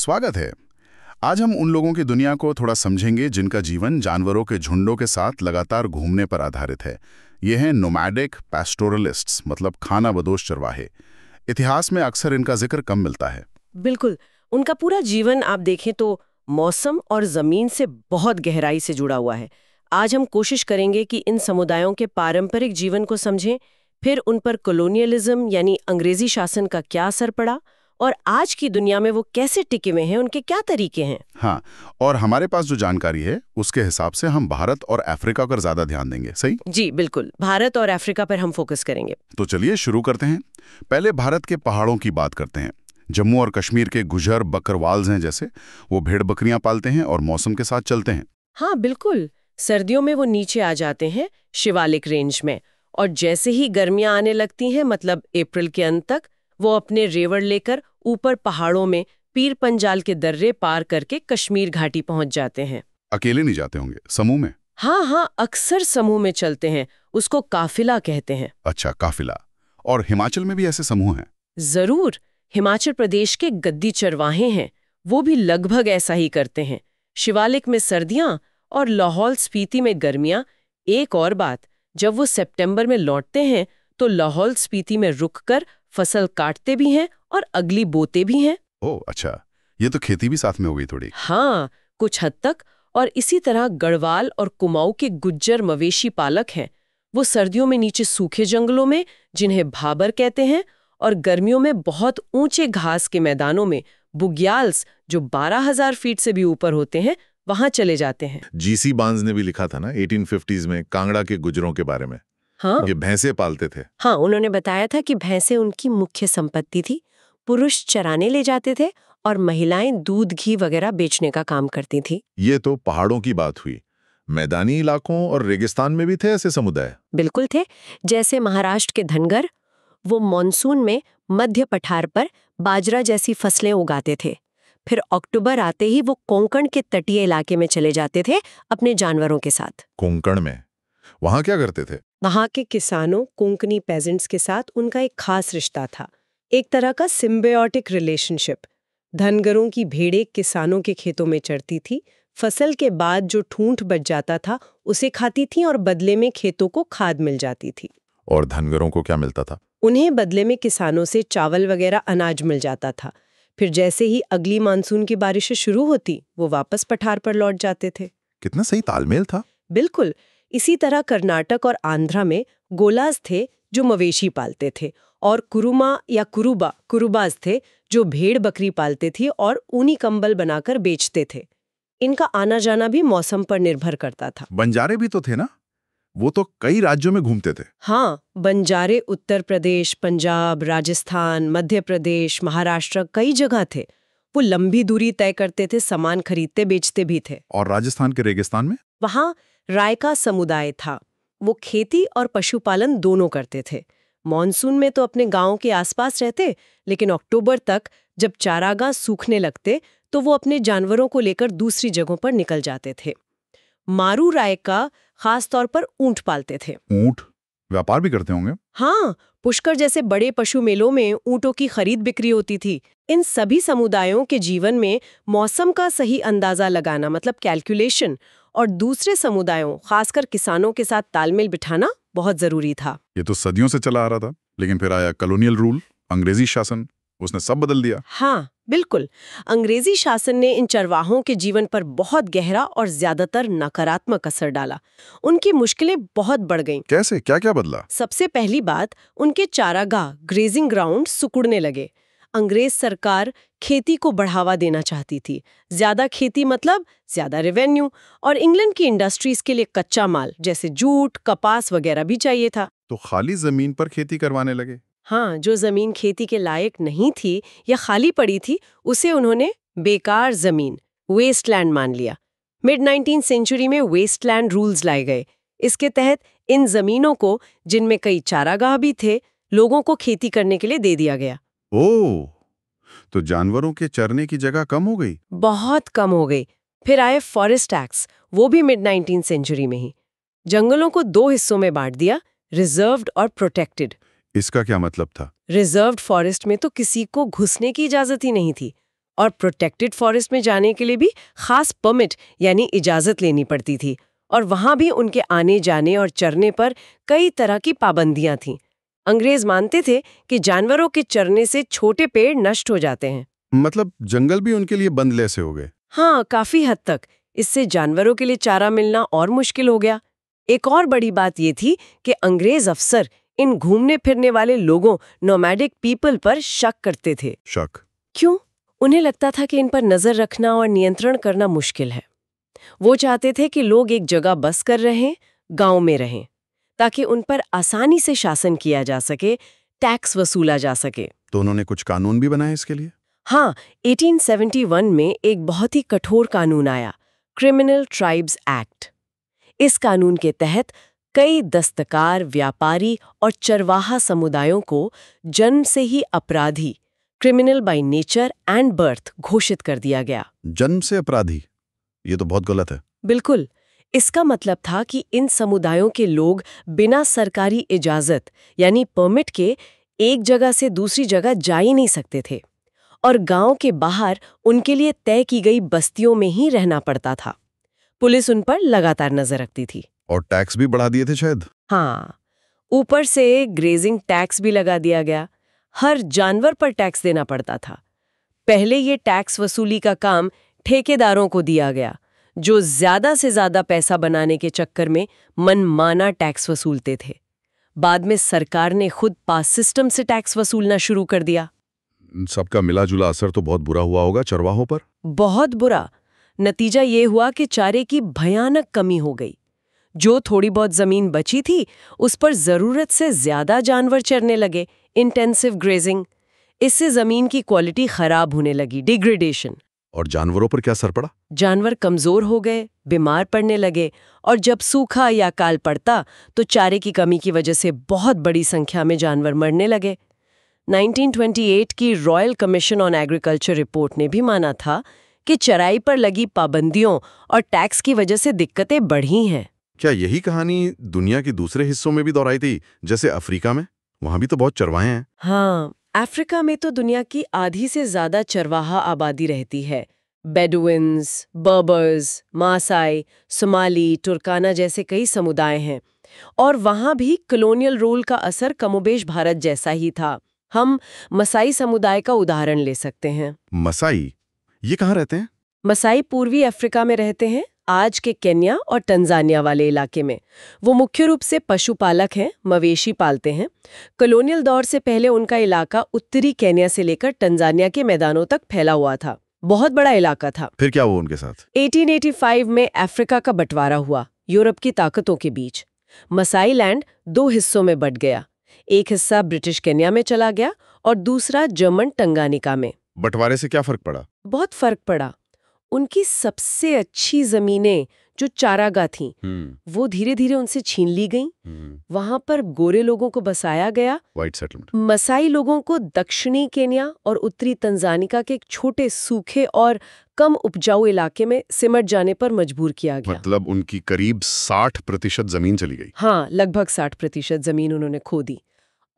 स्वागत है। आज हम उन लोगों की दुनिया को थोड़ा समझेंगे जिनका जीवन जानवरों के झुंडों के साथ लगातार घूमने पर आधारित है। ये हैं नोमैडिक पैस्टोरलिस्ट्स, मतलब खानाबदोश चरवाहे। इतिहास में अक्सर इनका जिक्र कम मिलता है। बिल्कुल। उनका पूरा जीवन आप देखें तो मौसम और जमीन से बहुत गहराई से जुड़ा हुआ है। आज हम कोशिश करेंगे कि इन समुदायों के पारंपरिक जीवन को समझें, फिर उन पर कॉलोनियलिज्म यानी अंग्रेजी शासन का क्या असर पड़ा और आज की दुनिया में वो कैसे टिके हुए हैं, उनके क्या तरीके हैं। हाँ, और हमारे पास जो जानकारी है उसके हिसाब से हम भारत और अफ्रीका पर ज्यादा ध्यान देंगे। सही? जी बिल्कुल, भारत और अफ्रीका पर हम फोकस करेंगे। तो चलिए शुरू करते हैं। पहले भारत के पहाड़ों की बात करते हैं। जम्मू और कश्मीर के गुजर बकरवाल्स हैं जैसे, वो भेड़ बकरियां पालते हैं और मौसम के साथ चलते हैं। हाँ बिल्कुल, सर्दियों में वो नीचे आ जाते हैं शिवालिक रेंज में, और जैसे ही गर्मियां आने लगती हैं, मतलब अप्रैल के अंत तक, वो अपने रेवड़ लेकर ऊपर पहाड़ों में पीर पंजाल के दर्रे पार करके कश्मीर घाटी पहुंच जाते हैं। अकेले नहीं जाते होंगे, समूह में? हाँ, अक्सर समूह में चलते हैं, उसको काफिला कहते हैं। अच्छा, काफिला। और हिमाचल में भी ऐसे समूह हैं? जरूर, हिमाचल प्रदेश के गद्दी चरवाहे हैं, वो भी लगभग ऐसा ही करते हैं। शिवालिक में सर्दियां और लाहौल स्पीति में गर्मियां। एक और बात, जब वो सितंबर में लौटते हैं तो लाहौल स्पीति में रुककर फसल काटते भी हैं और अगली बोते भी हैं। ओह अच्छा, ये तो खेती भी साथ में हो गई थोड़ी। हाँ, कुछ हद तक। और इसी तरह गढ़वाल और कुमाऊं के गुज्जर मवेशी पालक हैं। वो सर्दियों में नीचे सूखे जंगलों में, जिन्हें भाबर कहते हैं, और गर्मियों में बहुत ऊंचे घास के मैदानों में बुग्याल्स, जो 12,000 फीट से भी ऊपर होते हैं, वहां चले जाते हैं। जीसी बांस ने भी लिखा था ना 1850s में कांगड़ा के गुजरों के बारे में। हाँ, ये भैंसे पालते थे। हाँ, उन्होंने बताया था कि भैंसें उनकी मुख्य संपत्ति थी। पुरुष चराने ले जाते थे और महिलाएं दूध घी वगैरह बेचने का काम करती थी। ये तो पहाड़ों की बात हुई। मैदानी इलाकों और रेगिस्तान में भी थे ऐसे समुदाय? बिल्कुल थे। जैसे महाराष्ट्र के धनगर, वो मॉनसून में मध्य पठार पर बाजरा जैसी फसलें उगाते थे। फिर अक्टूबर आते ही वो कोंकण के तटीय इलाके में चले जाते थे अपने जानवरों के साथ। कोंकण में? वहां क्या करते थे? वहां के किसानों, कोंकणी पेजेंट्स के साथ उनका एक खास रिश्ता था, एक तरह का सिम्बायोटिक रिलेशनशिप। धनगरों की भेड़ें किसानों के खेतों में चरती थी, फसल के बाद जो ठूंठ बच जाता था उसे खाती थी और बदले में खेतों को खाद मिल जाती थी। और धनगरों को क्या मिलता था? उन्हें बदले में किसानों से चावल वगैरह अनाज मिल जाता था। फिर जैसे ही अगली मानसून की बारिशें शुरू होती, वो वापस पठार पर लौट जाते थे। कितना सही तालमेल था। बिल्कुल। इसी तरह कर्नाटक और आंध्रा में गोलाज थे जो मवेशी पालते थे, और कुरुमा या कुरुबाज थे जो भेड़ बकरी पालते थे और ऊनी कंबल बनाकर बेचते थे। इनका आना जाना भी मौसम पर निर्भर करता था। बंजारे भी तो थे ना? वो तो कई राज्यों में घूमते थे। हाँ, बंजारे उत्तर प्रदेश, पंजाब, राजस्थान, मध्य प्रदेश, महाराष्ट्र, कई जगह थे। वो लंबी दूरी तय करते थे, सामान खरीदते बेचते भी थे। और राजस्थान के रेगिस्तान में? वहाँ रायका समुदाय था। वो खेती और पशुपालन दोनों करते थे। मॉनसून में तो अपने गांव के आसपास रहते, लेकिन अक्टूबर तक जब चारागाह सूखने लगते तो वो अपने जानवरों को लेकर दूसरी जगहों पर निकल जाते थे। मारू रायका खास तौर पर ऊंट पालते थे। ऊंट व्यापार भी करते होंगे? हाँ, पुष्कर जैसे बड़े पशु मेलों में ऊंटों की खरीद बिक्री होती थी। इन सभी समुदायों के जीवन में मौसम का सही अंदाजा लगाना, मतलब कैलकुलेशन, और दूसरे समुदायों, खासकर किसानों के साथ तालमेल बिठाना बहुत जरूरी था। ये तो सदियों से चला आ रहा था, लेकिन फिर आया कॉलोनियल रूल, अंग्रेजी शासन, उसने सब बदल दिया। हाँ बिल्कुल, अंग्रेजी शासन ने इन चरवाहों के जीवन पर बहुत गहरा और ज्यादातर नकारात्मक असर डाला। उनकी मुश्किलें बहुत बढ़ गईं। कैसे? क्या क्या बदला? सबसे पहली बात, उनके चारागाह, ग्रेजिंग ग्राउंड सिकुड़ने लगे। अंग्रेज सरकार खेती को बढ़ावा देना चाहती थी। ज्यादा खेती मतलब ज्यादा रेवेन्यू, और इंग्लैंड की इंडस्ट्रीज के लिए कच्चा माल जैसे जूट, कपास वगैरह भी चाहिए था। तो खाली जमीन पर खेती करवाने लगे। हाँ, जो जमीन खेती के लायक नहीं थी या खाली पड़ी थी, उसे उन्होंने बेकार जमीन, वेस्टलैंड मान लिया। मिड 19th सेंचुरी में वेस्टलैंड रूल्स लाए गए। इसके तहत इन जमीनों को, जिनमें कई चारागाह भी थे, लोगों को खेती करने के लिए दे दिया गया। ओह, तो जानवरों के चरने की जगह कम हो गई? बहुत कम हो गई। फिर आए फॉरेस्ट टैक्स, वो भी मिड 19th सेंचुरी में ही। जंगलों को दो हिस्सों में बांट दिया, रिजर्व्ड और प्रोटेक्टेड। इसका क्या मतलब था? रिजर्व्ड फॉरेस्ट में तो किसी को घुसने की इजाजत ही नहीं थी। और प्रोटेक्टेड फॉरेस्ट में जाने के लिए भी खास परमिट यानी इजाजत लेनी पड़ती थी, और वहां भी उनके आने जाने और चरने पर कई तरह की पाबंदियां थीं। अंग्रेज मानते थे कि जानवरों के चरने से छोटे पेड़ नष्ट हो जाते हैं। मतलब जंगल भी उनके लिए बंद जैसे हो गए। हाँ, काफी हद तक। इससे जानवरों के लिए चारा मिलना और मुश्किल हो गया। एक और बड़ी बात ये थी कि अंग्रेज अफसर इन घूमने फिरने वाले लोगों, नोमैडिक पीपल पर शक करते थे। शक क्यों? उन्हें लगता था कि इन पर नजर रखना और नियंत्रण करना मुश्किल है। वो चाहते थे कि लोग एक जगह बस कर रहें, गांव में रहें, ताकि उन पर आसानी से शासन किया जा सके, टैक्स वसूला जा सके। तो उन्होंने कुछ कानून भी बनाए इसके लिए। हाँ, 1871 में एक बहुत ही कठोर कानून आया, क्रिमिनल ट्राइब्स एक्ट। इस कानून के तहत कई दस्तकार, व्यापारी और चरवाहा समुदायों को जन्म से ही अपराधी, criminal by nature and birth घोषित कर दिया गया। जन्म से अपराधी, ये तो बहुत गलत है। बिल्कुल। इसका मतलब था कि इन समुदायों के लोग बिना सरकारी इजाजत यानी परमिट के एक जगह से दूसरी जगह जा ही नहीं सकते थे, और गांव के बाहर उनके लिए तय की गई बस्तियों में ही रहना पड़ता था। पुलिस उन पर लगातार नजर रखती थी। और टैक्स भी बढ़ा दिए थे शायद। हाँ, ऊपर से ग्रेजिंग टैक्स भी लगा दिया गया। हर जानवर पर टैक्स देना पड़ता था। पहले ये टैक्स वसूली का काम ठेकेदारों को दिया गया, जो ज्यादा से ज्यादा पैसा बनाने के चक्कर में मनमाना टैक्स वसूलते थे। बाद में सरकार ने खुद पास सिस्टम से टैक्स वसूलना शुरू कर दिया। सबका मिला जुला असर तो बहुत बुरा हुआ होगा चरवाहों पर। बहुत बुरा। नतीजा ये हुआ कि चारे की भयानक कमी हो गई। जो थोड़ी बहुत जमीन बची थी, उस पर जरूरत से ज्यादा जानवर चरने लगे, इंटेंसिव ग्रेजिंग। इससे जमीन की क्वालिटी खराब होने लगी, डिग्रेडेशन। और जानवरों पर क्या असर पड़ा। जानवर कमजोर हो गए, बीमार पड़ने लगे, और जब सूखा या काल पड़ता तो चारे की कमी की वजह से बहुत बड़ी संख्या में जानवर मरने लगे। 1928 की royal commission on agriculture report ने भी माना था कि चराई पर लगी पाबंदियों और टैक्स की वजह से दिक्कतें बढ़ी हैं। क्या यही कहानी दुनिया के दूसरे हिस्सों में भी दोहराई थी, जैसे अफ्रीका में? वहां भी तो बहुत चरवाहे हैं। हाँ, अफ्रीका में तो दुनिया की आधी से ज्यादा चरवाहा आबादी रहती है। बेडुइन्स, बर्बर्स, मासाई, सोमाली, तुर्काना जैसे कई समुदाय हैं। और वहाँ भी कॉलोनियल रूल का असर कमोबेश भारत जैसा ही था। हम मसाई समुदाय का उदाहरण ले सकते हैं। मसाई, ये कहाँ रहते हैं? मसाई पूर्वी अफ्रीका में रहते हैं, आज के केन्या और तंजानिया वाले इलाके में। वो मुख्य रूप से पशुपालक हैं, मवेशी पालते हैं। कॉलोनियल दौर से पहले उनका इलाका उत्तरी केन्या से लेकर तंजानिया के मैदानों तक फैला हुआ था। बहुत बड़ा इलाका था। फिर क्या हुआ उनके साथ? 1885 में अफ्रीका का बंटवारा हुआ यूरोप की ताकतों के बीच। मसाई लैंड 2 हिस्सों में बंट गया। एक हिस्सा ब्रिटिश केन्या में चला गया और दूसरा जर्मन टंगानिका में। बंटवारे से क्या फर्क पड़ा? बहुत फर्क पड़ा। उनकी सबसे अच्छी जमीनें जो चारागाह थीं, वो धीरे धीरे उनसे छीन ली गईं। वहां पर गोरे लोगों को बसाया गया। White settlement. मसाई लोगों को दक्षिणी केन्या और उत्तरी तंजानिका के एक छोटे सूखे और कम उपजाऊ इलाके में सिमट जाने पर मजबूर किया गया। मतलब उनकी करीब 60% जमीन चली गई। हाँ, लगभग 60% जमीन उन्होंने खो दी।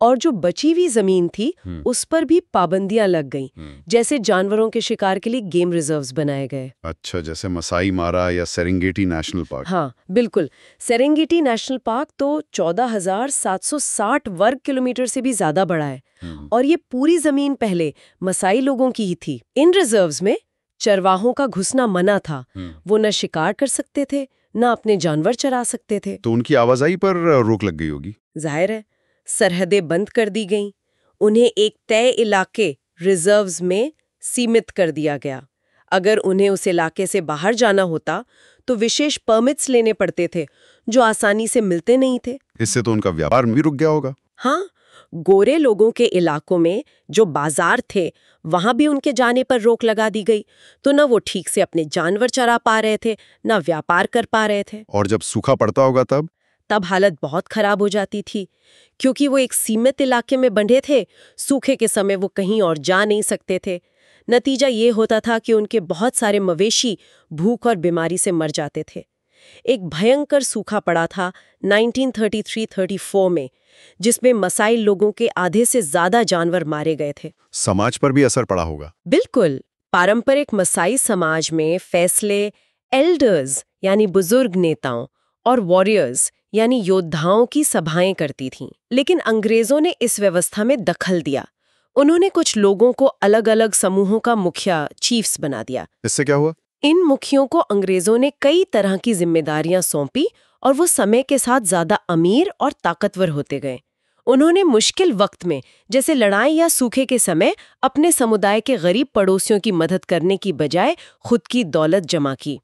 और जो बची हुई जमीन थी, उस पर भी पाबंदियां लग गईं। जैसे जानवरों के शिकार के लिए गेम रिजर्व्स बनाए गए। अच्छा, जैसे मसाई मारा या सेरेंगेटी नेशनल पार्क। हाँ, बिल्कुल। सेरेंगेटी नेशनल पार्क तो 14,760 वर्ग किलोमीटर से भी ज्यादा बड़ा है, और ये पूरी जमीन पहले मसाई लोगों की ही थी। इन रिजर्व्स में चरवाहों का घुसना मना था। वो न शिकार कर सकते थे, न अपने जानवर चरा सकते थे। तो उनकी आवाजाही पर रोक लग गई होगी। जाहिर है, सरहदें बंद कर दी गईं। उन्हें एक तय इलाके रिजर्व्स में सीमित कर दिया गया। अगर उन्हें उस इलाके से बाहर जाना होता तो विशेष परमिट्स लेने पड़ते थे, जो आसानी से मिलते नहीं थे। इससे तो उनका व्यापार भी रुक गया होगा। हाँ, गोरे लोगों के इलाकों में जो बाजार थे, वहां भी उनके जाने पर रोक लगा दी गई। तो न वो ठीक से अपने जानवर चरा पा रहे थे, न व्यापार कर पा रहे थे। और जब सूखा पड़ता होगा तब हालत बहुत खराब हो जाती थी, क्योंकि वो एक सीमित इलाके में बंधे थे। सूखे के समय वो कहीं और जा नहीं सकते थे। नतीजा ये होता था कि उनके बहुत सारे मवेशी भूख और बीमारी से मर जाते थे। एक भयंकर सूखा पड़ा था 1933-34 में, जिसमें मसाई लोगों के आधे से ज्यादा जानवर मारे गए थे। समाज पर भी असर पड़ा होगा। बिल्कुल। पारंपरिक मसाई समाज में फैसले एल्डर्स यानी बुजुर्ग नेताओं और वॉरियर्स यानी योद्धाओं की सभाएं करती थीं। लेकिन अंग्रेजों ने इस व्यवस्था में दखल दिया। उन्होंने कुछ लोगों को अलग-अलग समूहों का मुखिया चीफ्स बना दिया। इससे क्या हुआ? इन मुखियों को अंग्रेजों ने कई तरह की जिम्मेदारियां सौंपी और वो समय के साथ ज्यादा अमीर और ताकतवर होते गए। उन्होंने मुश्किल वक्त में, जैसे लड़ाई या सूखे के समय, अपने समुदाय के गरीब पड़ोसियों की मदद करने की बजाय खुद की दौलत जमा की।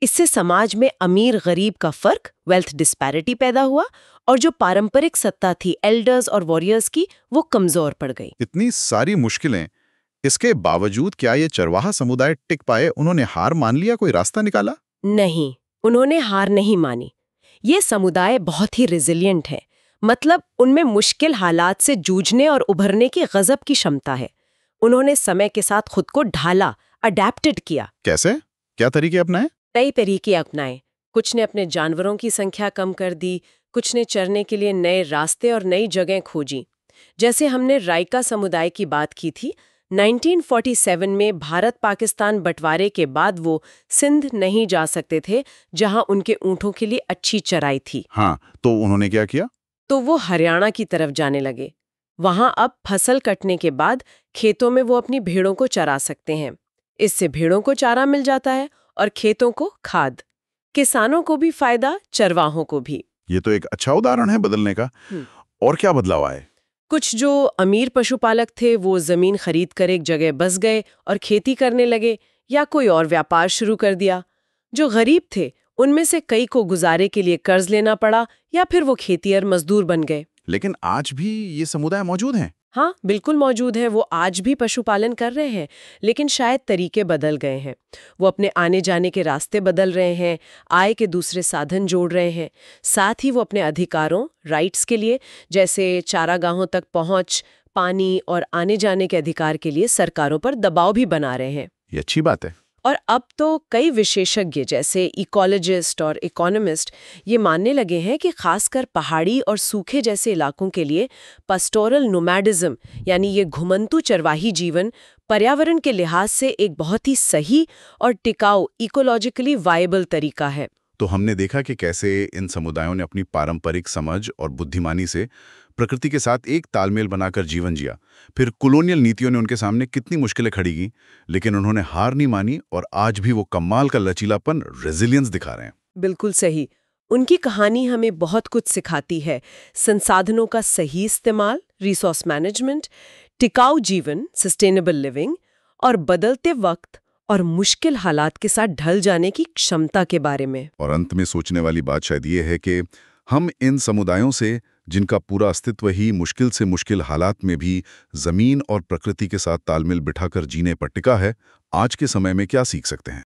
इससे समाज में अमीर गरीब का फर्क, वेल्थ डिस्पैरिटी पैदा हुआ और जो पारंपरिक सत्ता थी एल्डर्स और वॉरियर्स की, वो कमजोर पड़ गई। इतनी सारी मुश्किलें, इसके बावजूद क्या ये चरवाहा समुदाय टिक पाए? उन्होंने हार मान लिया, कोई रास्ता निकाला? नहीं, उन्होंने हार नहीं मानी। ये समुदाय बहुत ही रिजिलियंट है, मतलब उनमें मुश्किल हालात से जूझने और उभरने की गजब की क्षमता है। उन्होंने समय के साथ खुद को ढाला, अडेप्टेड किया। कैसे? क्या तरीके अपनाए? कई तरीके अपनाए। कुछ ने अपने जानवरों की संख्या कम कर दी, कुछ ने चरने के लिए नए रास्ते और नई जगह खोजी। जैसे हमने राइका समुदाय की बात की थी, 1947 में भारत पाकिस्तान बंटवारे के बाद वो सिंध नहीं जा सकते थे, जहां उनके ऊँटों के लिए अच्छी चराई थी। हाँ, तो उन्होंने क्या किया? तो वो हरियाणा की तरफ जाने लगे। वहां अब फसल कटने के बाद खेतों में वो अपनी भेड़ों को चरा सकते हैं। इससे भेड़ों को चारा मिल जाता है और खेतों को खाद। किसानों को भी फायदा, चरवाहों को भी। ये तो एक अच्छा उदाहरण है बदलने का। और क्या बदलाव आए? कुछ जो अमीर पशुपालक थे वो जमीन खरीद कर एक जगह बस गए और खेती करने लगे या कोई और व्यापार शुरू कर दिया। जो गरीब थे उनमें से कई को गुजारे के लिए कर्ज लेना पड़ा या फिर वो खेतिहर मजदूर बन गए। लेकिन आज भी ये समुदाय मौजूद हैं। हाँ, बिल्कुल मौजूद है। वो आज भी पशुपालन कर रहे हैं, लेकिन शायद तरीके बदल गए हैं। वो अपने आने जाने के रास्ते बदल रहे हैं, आय के दूसरे साधन जोड़ रहे हैं। साथ ही वो अपने अधिकारों, राइट्स के लिए, जैसे चारागाहों तक पहुंच, पानी और आने जाने के अधिकार के लिए सरकारों पर दबाव भी बना रहे हैं। ये अच्छी बात है। और अब तो कई विशेषज्ञ जैसे इकोलॉजिस्ट और इकोनॉमिस्ट ये मानने लगे हैं कि खासकर पहाड़ी और सूखे जैसे इलाकों के लिए पास्टोरल नोमैडिज्म यानी ये घुमंतू चरवाही जीवन पर्यावरण के लिहाज से एक बहुत ही सही और टिकाऊ इकोलॉजिकली वायबल तरीका है। तो हमने देखा कि कैसे इन समुदायों ने अपनी पारंपरिक समझ और बुद्धिमानी से प्रकृति के साथ एक तालमेल बनाकर जीवन जिया। फिर कॉलोनियल नीतियों ने उनके सामने कितनी मुश्किलें खड़ी की, लेकिन उन्होंने हार नहीं मानी और आज भी वो कमाल का लचीलापन, रेजिलियंस दिखा रहे हैं। बिल्कुल सही। उनकी कहानी हमें बहुत कुछ सिखाती है। संसाधनों का सही इस्तेमाल, रिसोर्स मैनेजमेंट, टिकाऊ जीवन, सस्टेनेबल लिविंग और बदलते वक्त और मुश्किल हालात के साथ ढल जाने की क्षमता के बारे में। और अंत में सोचने वाली बात शायद ये है कि हम इन समुदायों से, जिनका पूरा अस्तित्व ही मुश्किल से मुश्किल हालात में भी जमीन और प्रकृति के साथ तालमेल बिठाकर जीने पर टिका है, आज के समय में क्या सीख सकते हैं?